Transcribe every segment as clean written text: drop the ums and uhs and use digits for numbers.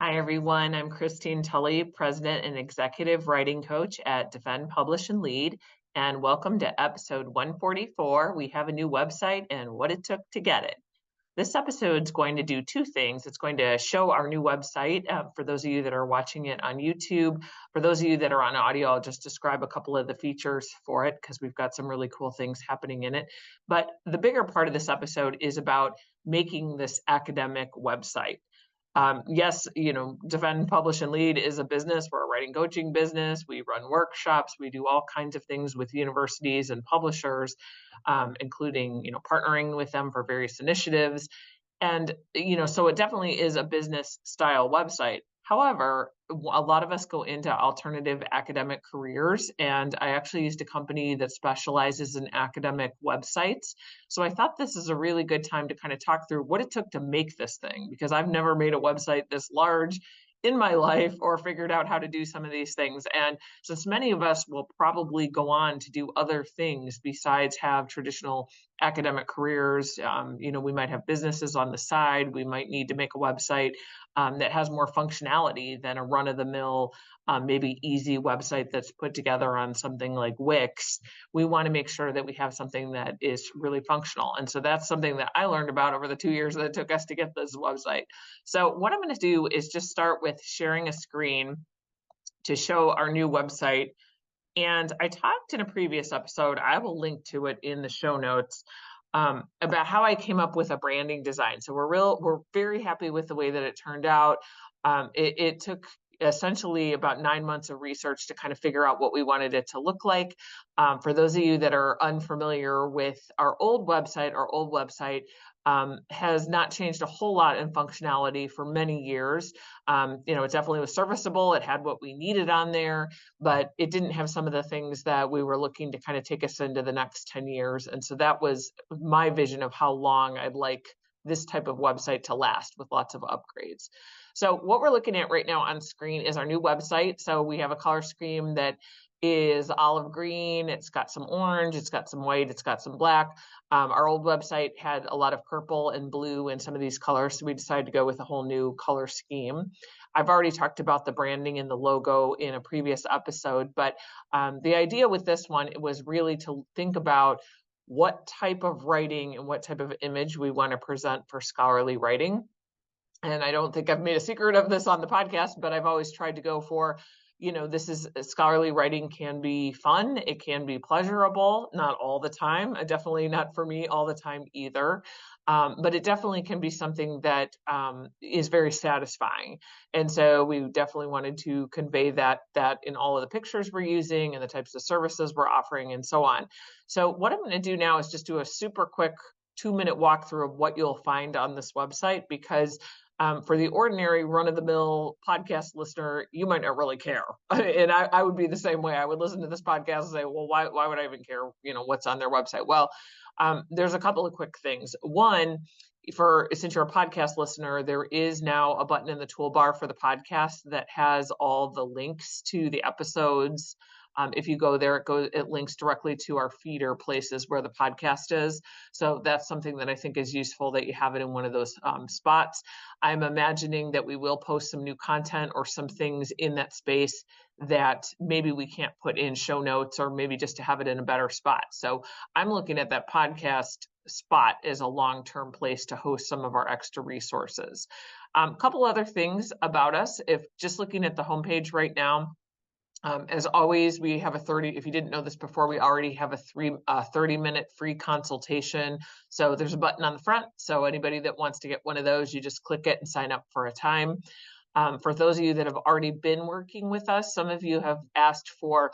Hi, everyone. I'm Christine Tully, President and Executive Writing Coach at Defend, Publish, and Lead. And welcome to episode 144. We have a new website and what it took to get it. This episode is going to do two things. It's going to show our new website for those of you that are watching it on YouTube. For those of you that are on audio, I'll just describe a couple of the features for it because we've got some really cool things happening in it. But the bigger part of this episode is about making this academic website. Yes, Defend, Publish, and Lead is a business. We're a writing coaching business. We run workshops. We do all kinds of things with universities and publishers, including, partnering with them for various initiatives. And, so it definitely is a business style website. However, a lot of us go into alternative academic careers, and I actually used a company that specializes in academic websites. So I thought this is a really good time to kind of talk through what it took to make this thing, because I've never made a website this large in my life or figured out how to do some of these things. And since many of us will probably go on to do other things besides have traditional academic careers, we might have businesses on the side. We might need to make a website that has more functionality than a run-of-the-mill, maybe easy website that's put together on something like Wix. We want to make sure that we have something that is really functional. And so that's something that I learned about over the 2 years that it took us to get this website. So what I'm going to do is just start with sharing a screen to show our new website. And I talked in a previous episode, I will link to it in the show notes, about how I came up with a branding design. So we're very happy with the way that it turned out. It took essentially about 9 months of research to kind of figure out what we wanted it to look like. For those of you that are unfamiliar with our old website has not changed a whole lot in functionality for many years. It definitely was serviceable. It had what we needed on there, but it didn't have some of the things that we were looking to kind of take us into the next 10 years. And so that was my vision of how long I'd like this type of website to last with lots of upgrades. So what we're looking at right now on screen is our new website. So we have a color scheme that is olive green. It's got some orange, it's got some white, it's got some black. Our old website had a lot of purple and blue and some of these colors, so we decided to go with a whole new color scheme. I've already talked about the branding and the logo in a previous episode, but the idea with this one was really to think about what type of writing and what type of image we want to present for scholarly writing. And I don't think I've made a secret of this on the podcast, but I've always tried to go for, this is scholarly writing can be fun. It can be pleasurable, not all the time. Definitely not for me all the time either. But it definitely can be something that is very satisfying. And so we definitely wanted to convey that in all of the pictures we're using and the types of services we're offering and so on. So what I'm going to do now is just do a super quick 2-minute walkthrough of what you'll find on this website, because for the ordinary run-of-the-mill podcast listener, you might not really care. And I would be the same way. I would listen to this podcast and say, well, why would I even care, what's on their website? Well, there's a couple of quick things. One, since you're a podcast listener, there is now a button in the toolbar for the podcast that has all the links to the episodes. If you go there, it links directly to our feeder places where the podcast is. So that's something that I think is useful, that you have it in one of those spots. I'm imagining that we will post some new content or some things in that space that maybe we can't put in show notes, or maybe just to have it in a better spot. So I'm looking at that podcast spot as a long-term place to host some of our extra resources. A couple other things about us. If just looking at the homepage right now, as always, we have if you didn't know this before, we already have a 30-minute free consultation. So there's a button on the front. So anybody that wants to get one of those, you just click it and sign up for a time. For those of you that have already been working with us, some of you have asked for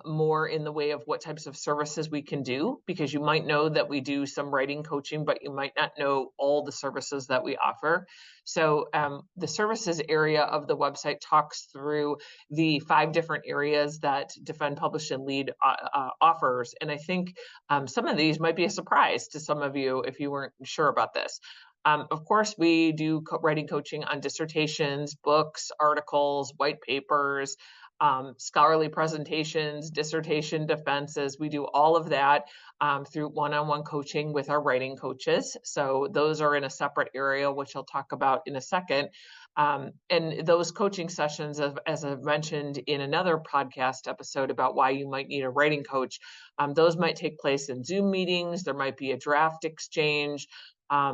more in the way of what types of services we can do, because you might know that we do some writing coaching, but you might not know all the services that we offer. So the services area of the website talks through the 5 different areas that Defend, Publish, and Lead offers. And I think some of these might be a surprise to some of you if you weren't sure about this. Of course, we do writing coaching on dissertations, books, articles, white papers, scholarly presentations, dissertation defenses. We do all of that through one-on-one coaching with our writing coaches. So those are in a separate area, which I'll talk about in a second. And those coaching sessions, as I've mentioned in another podcast episode about why you might need a writing coach, those might take place in Zoom meetings. There might be a draft exchange.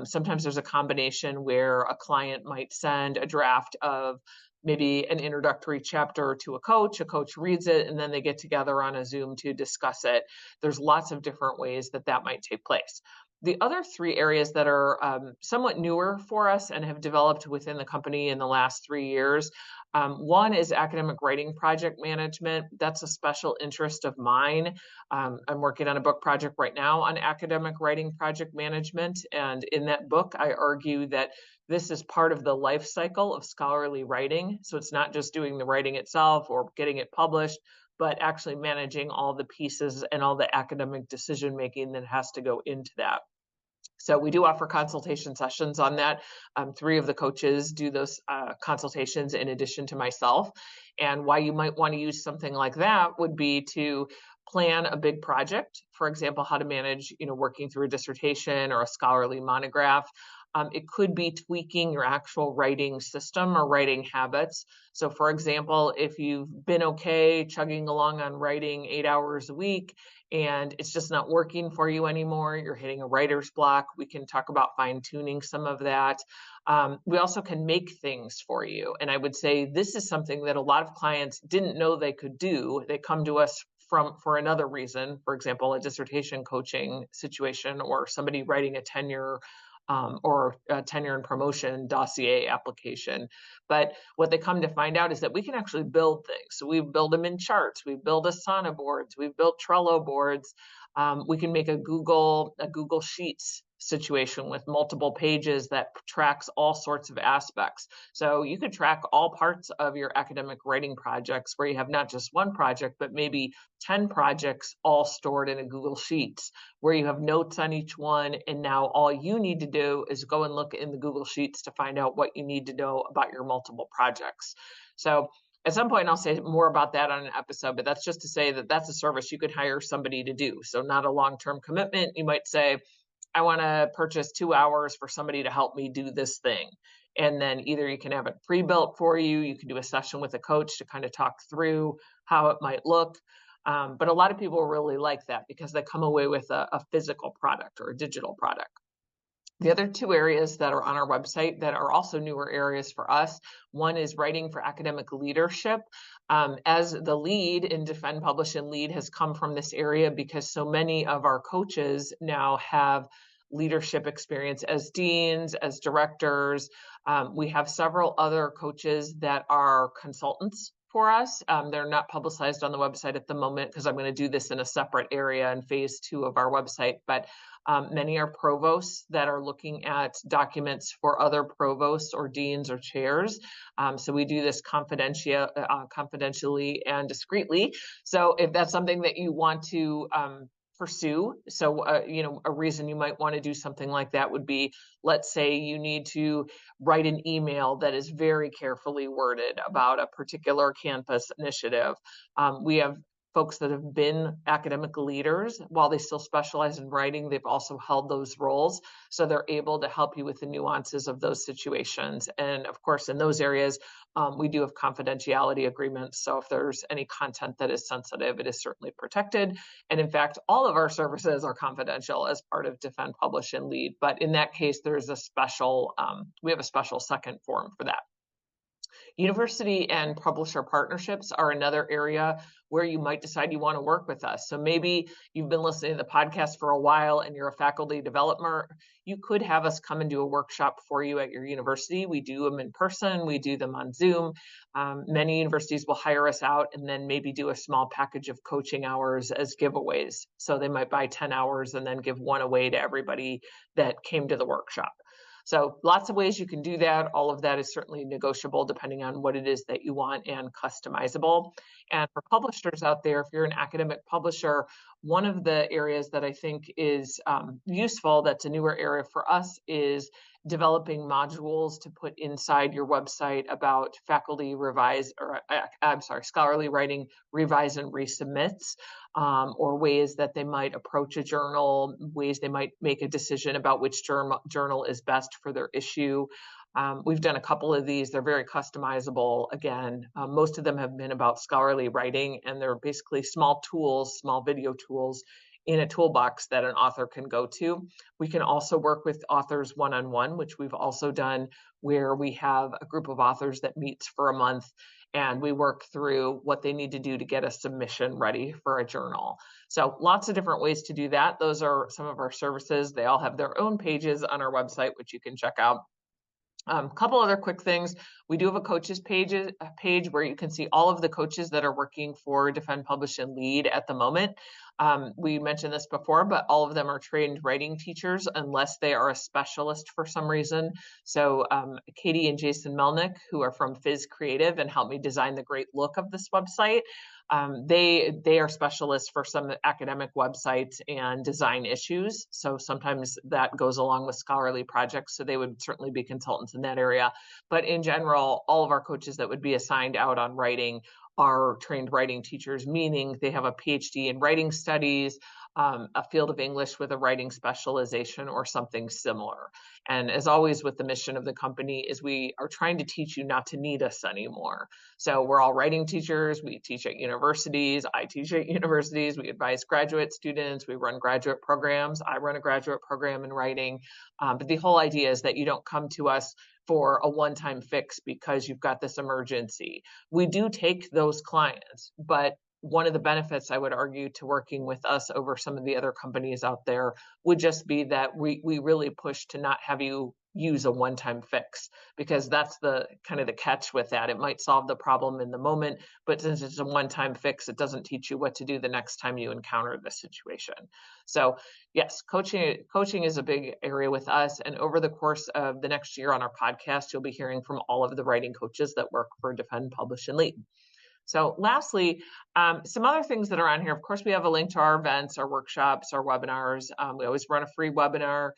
Sometimes there's a combination where a client might send a draft of maybe an introductory chapter to a coach reads it, and then they get together on a Zoom to discuss it. There's lots of different ways that might take place. The other three areas that are somewhat newer for us and have developed within the company in the last 3 years, one is academic writing project management. That's a special interest of mine. I'm working on a book project right now on academic writing project management. And in that book, I argue that this is part of the life cycle of scholarly writing. So it's not just doing the writing itself or getting it published, but actually managing all the pieces and all the academic decision making that has to go into that. So we do offer consultation sessions on that. 3 of the coaches do those consultations in addition to myself. And why you might want to use something like that would be to plan a big project. For example, how to manage, working through a dissertation or a scholarly monograph. It could be tweaking your actual writing system or writing habits. So for example, if you've been okay chugging along on writing 8 hours a week and it's just not working for you anymore, you're hitting a writer's block, we can talk about fine-tuning some of that. We also can make things for you. And I would say this is something that a lot of clients didn't know they could do. They come to us for another reason, for example, a dissertation coaching situation or somebody writing a tenure or a tenure and promotion dossier application. But what they come to find out is that we can actually build things. So we build them in charts, we build Asana boards, we've built Trello boards. We can make a Google Sheets situation with multiple pages that tracks all sorts of aspects. So you could track all parts of your academic writing projects where you have not just one project, but maybe 10 projects all stored in a Google Sheets where you have notes on each one. And now all you need to do is go and look in the Google Sheets to find out what you need to know about your multiple projects. So at some point, I'll say more about that on an episode, but that's just to say that that's a service you could hire somebody to do. So not a long-term commitment. You might say, I want to purchase 2 hours for somebody to help me do this thing. And then either you can have it pre-built for you, you can do a session with a coach to kind of talk through how it might look. But a lot of people really like that because they come away with a physical product or a digital product. The other 2 areas that are on our website that are also newer areas for us, one is writing for academic leadership. As the lead in Defend, Publish, and Lead has come from this area because so many of our coaches now have leadership experience as deans, as directors. We have several other coaches that are consultants for us. They're not publicized on the website at the moment because I'm going to do this in a separate area in phase 2 of our website. But many are provosts that are looking at documents for other provosts or deans or chairs. So we do this confidentially and discreetly. So if that's something that you want to pursue, so a reason you might want to do something like that would be, let's say you need to write an email that is very carefully worded about a particular campus initiative. We have folks that have been academic leaders while they still specialize in writing. They've also held those roles, so they're able to help you with the nuances of those situations. And of course, in those areas, we do have confidentiality agreements. So if there's any content that is sensitive, it is certainly protected. And in fact, all of our services are confidential as part of Defend, Publish, and Lead. But in that case, there's a special, we have a special second form for that. University and publisher partnerships are another area where you might decide you want to work with us. So maybe you've been listening to the podcast for a while and you're a faculty developer. You could have us come and do a workshop for you at your university. We do them in person. We do them on Zoom. Many universities will hire us out and then maybe do a small package of coaching hours as giveaways. So they might buy 10 hours and then give one away to everybody that came to the workshop. So lots of ways you can do that. All of that is certainly negotiable depending on what it is that you want and customizable. And for publishers out there, if you're an academic publisher, one of the areas that I think is useful, that's a newer area for us, is developing modules to put inside your website about faculty scholarly writing revise and resubmits, or ways that they might approach a journal, ways they might make a decision about which journal is best for their issue. We've done a couple of these. They're very customizable. Again, most of them have been about scholarly writing, and they're basically small tools, small video tools in a toolbox that an author can go to. We can also work with authors one-on-one, which we've also done, where we have a group of authors that meets for a month, and we work through what they need to do to get a submission ready for a journal. So lots of different ways to do that. Those are some of our services. They all have their own pages on our website, which you can check out. Couple other quick things. We do have a coaches page where you can see all of the coaches that are working for Defend, Publish, and Lead at the moment. We mentioned this before, but all of them are trained writing teachers unless they are a specialist for some reason. So Katie and Jason Melnick, who are from Fizz Creative and helped me design the great look of this website, they are specialists for some academic websites and design issues. So sometimes that goes along with scholarly projects. So they would certainly be consultants in that area. But in general, all of our coaches that would be assigned out on writing are trained writing teachers, meaning they have a PhD in writing studies, a field of English with a writing specialization or something similar. And as always with the mission of the company is we are trying to teach you not to need us anymore. So we're all writing teachers. We teach at universities. I teach at universities. We advise graduate students. We run graduate programs. I run a graduate program in writing. But the whole idea is that you don't come to us for a one-time fix because you've got this emergency. We do take those clients, but one of the benefits I would argue to working with us over some of the other companies out there would just be that we really push to not have you use a one-time fix, because that's the kind of the catch with that. It might solve the problem in the moment, but since it's a one-time fix, it doesn't teach you what to do the next time you encounter the situation. So yes, coaching is a big area with us. And over the course of the next year on our podcast, you'll be hearing from all of the writing coaches that work for Defend, Publish, and Lead. So lastly, some other things that are on here. Of course, we have a link to our events, our workshops, our webinars. We always run a free webinar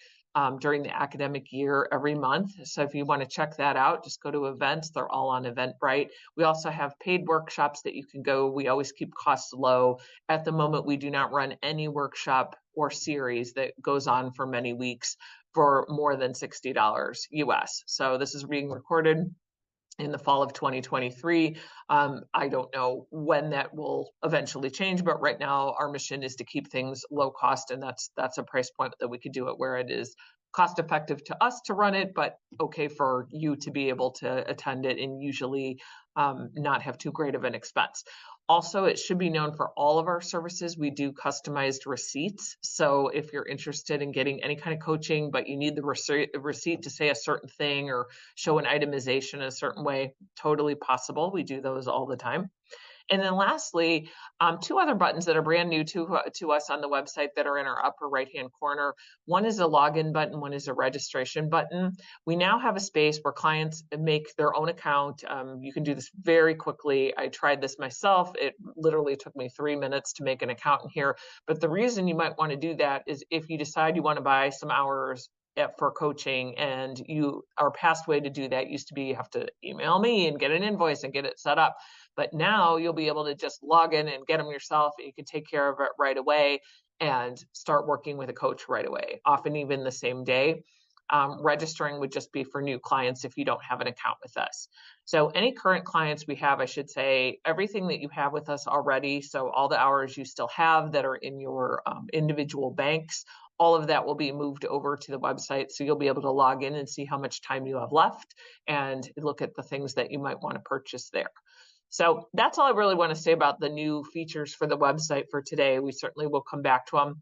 during the academic year every month. So if you want to check that out, just go to events. They're all on Eventbrite. We also have paid workshops that you can go. We always keep costs low. At the moment, we do not run any workshop or series that goes on for many weeks for more than $60 US. So this is being recorded in the fall of 2023. I don't know when that will eventually change, but right now our mission is to keep things low cost, and that's a price point that we could do it where it is cost effective to us to run it, but okay for you to be able to attend it and usually not have too great of an expense. Also, it should be known for all of our services, we do customized receipts. So if you're interested in getting any kind of coaching, but you need the receipt to say a certain thing or show an itemization in a certain way, totally possible. We do those all the time. And then lastly, two other buttons that are brand new to us on the website that are in our upper right-hand corner. One is a login button, one is a registration button. We now have a space where clients make their own account. You can do this very quickly. I tried this myself. It literally took me 3 minutes to make an account in here. But the reason you might want to do that is if you decide you want to buy some hours for coaching, and our past way to do that used to be you have to email me and get an invoice and get it set up. But now you'll be able to just log in and get them yourself. And you can take care of it right away and start working with a coach right away, often even the same day. Registering would just be for new clients if you don't have an account with us. So any current clients we have, I should say, everything that you have with us already, so all the hours you still have that are in your individual banks, all of that will be moved over to the website. So you'll be able to log in and see how much time you have left and look at the things that you might want to purchase there. So that's all I really want to say about the new features for the website for today. We certainly will come back to them.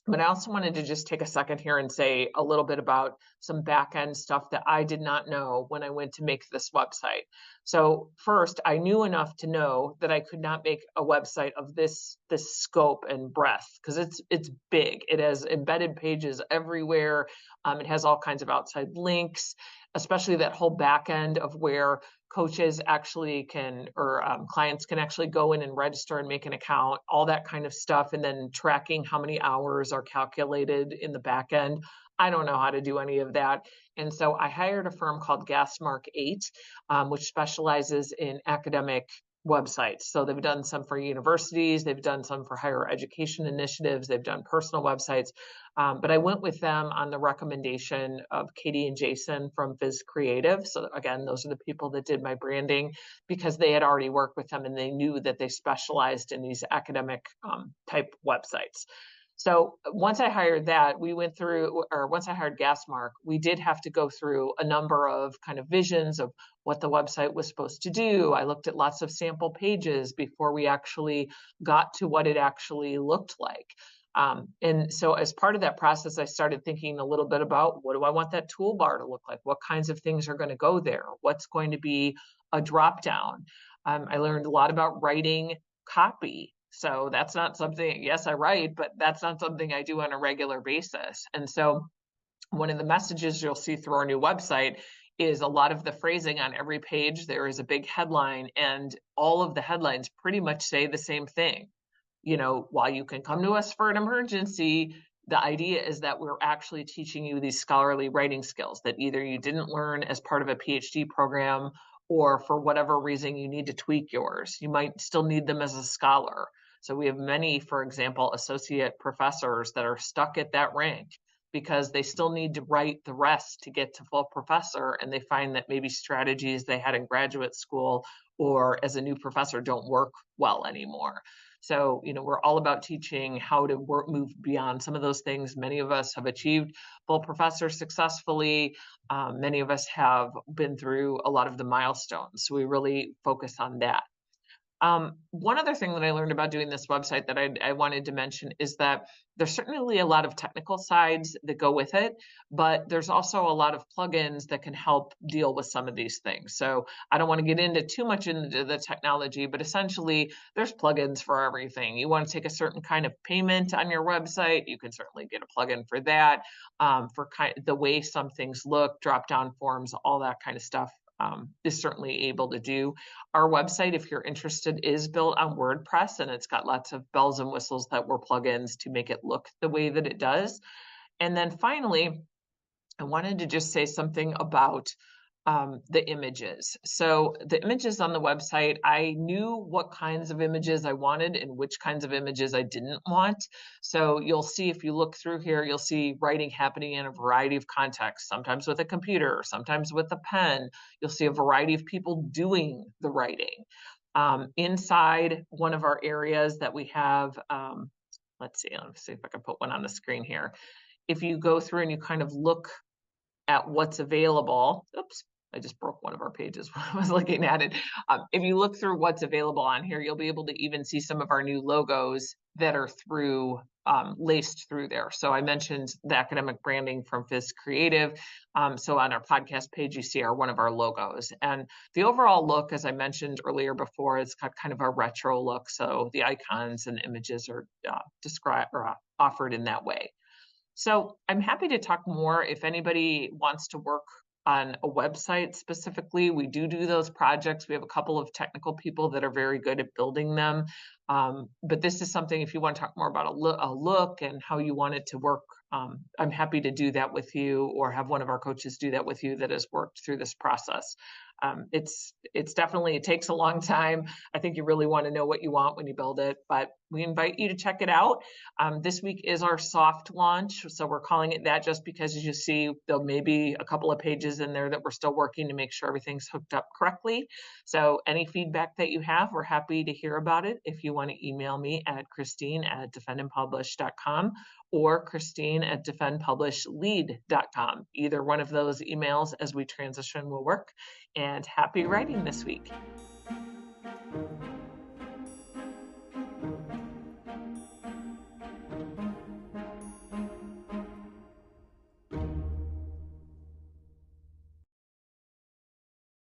But I also wanted to just take a second here and say a little bit about some back-end stuff that I did not know when I went to make this website. So first, I knew enough to know that I could not make a website of this scope and breadth, because it's big. It has embedded pages everywhere. It has all kinds of outside links, especially that whole back end of where coaches actually can, or clients can actually go in and register and make an account, all that kind of stuff, and then tracking how many hours are calculated in the back end. I don't know how to do any of that. And so I hired a firm called Gasmark 8, which specializes in academic websites. So they've done some for universities, they've done some for higher education initiatives, they've done personal websites. But I went with them on the recommendation of Katie and Jason from Viz Creative. So again, those are the people that did my branding, because they had already worked with them and they knew that they specialized in these academic type websites. So once I hired that, once I hired Gasmark, we did have to go through a number of kind of visions of what the website was supposed to do. I looked at lots of sample pages before we actually got to what it actually looked like. And so as part of that process, I started thinking a little bit about, what do I want that toolbar to look like? What kinds of things are going to go there? What's going to be a drop down? I learned a lot about writing copy. So that's not something, yes, I write, but that's not something I do on a regular basis. And so one of the messages you'll see through our new website is a lot of the phrasing on every page. There is a big headline, and all of the headlines pretty much say the same thing. While you can come to us for an emergency, the idea is that we're actually teaching you these scholarly writing skills that either you didn't learn as part of a PhD program, or for whatever reason you need to tweak yours. You might still need them as a scholar. So we have many, for example, associate professors that are stuck at that rank because they still need to write the rest to get to full professor, and they find that maybe strategies they had in graduate school or as a new professor don't work well anymore. So, we're all about teaching how to move beyond some of those things. Many of us have achieved full professor successfully. Many of us have been through a lot of the milestones. So we really focus on that. One other thing that I learned about doing this website that I wanted to mention is that there's certainly a lot of technical sides that go with it, but there's also a lot of plugins that can help deal with some of these things. So I don't want to get into too much into the technology, but essentially there's plugins for everything. You want to take a certain kind of payment on your website, you can certainly get a plugin for that. For the way some things look, drop-down forms, all that kind of stuff. Is certainly able to do. Our website, if you're interested, is built on WordPress, and it's got lots of bells and whistles that were plugins to make it look the way that it does. And then finally, I wanted to just say something about the images. So the images on the website, I knew what kinds of images I wanted and which kinds of images I didn't want. So you'll see, if you look through here, you'll see writing happening in a variety of contexts, sometimes with a computer, sometimes with a pen. You'll see a variety of people doing the writing. Inside one of our areas that we have, let's see if I can put one on the screen here. If you go through and you kind of look at what's available, oops, I just broke one of our pages when I was looking at it. If you look through what's available on here, you'll be able to even see some of our new logos that are laced through there. So I mentioned the academic branding from Viz Creative. So on our podcast page, you see one of our logos. And the overall look, as I mentioned earlier before, it's got kind of a retro look. So the icons and images are described or offered in that way. So I'm happy to talk more if anybody wants to work on a website specifically. We do those projects. We have a couple of technical people that are very good at building them. But this is something, if you want to talk more about a look and how you want it to work, I'm happy to do that with you, or have one of our coaches do that with you that has worked through this process. It's definitely, it takes a long time. I think you really want to know what you want when you build it, but we invite you to check it out. This week is our soft launch. So we're calling it that just because, as you see, there may be a couple of pages in there that we're still working to make sure everything's hooked up correctly. So any feedback that you have, we're happy to hear about it. If you want to email me at Christine@defendandpublish.com or Christine@defendpublishlead.com. Either one of those emails as we transition will work. And happy writing this week.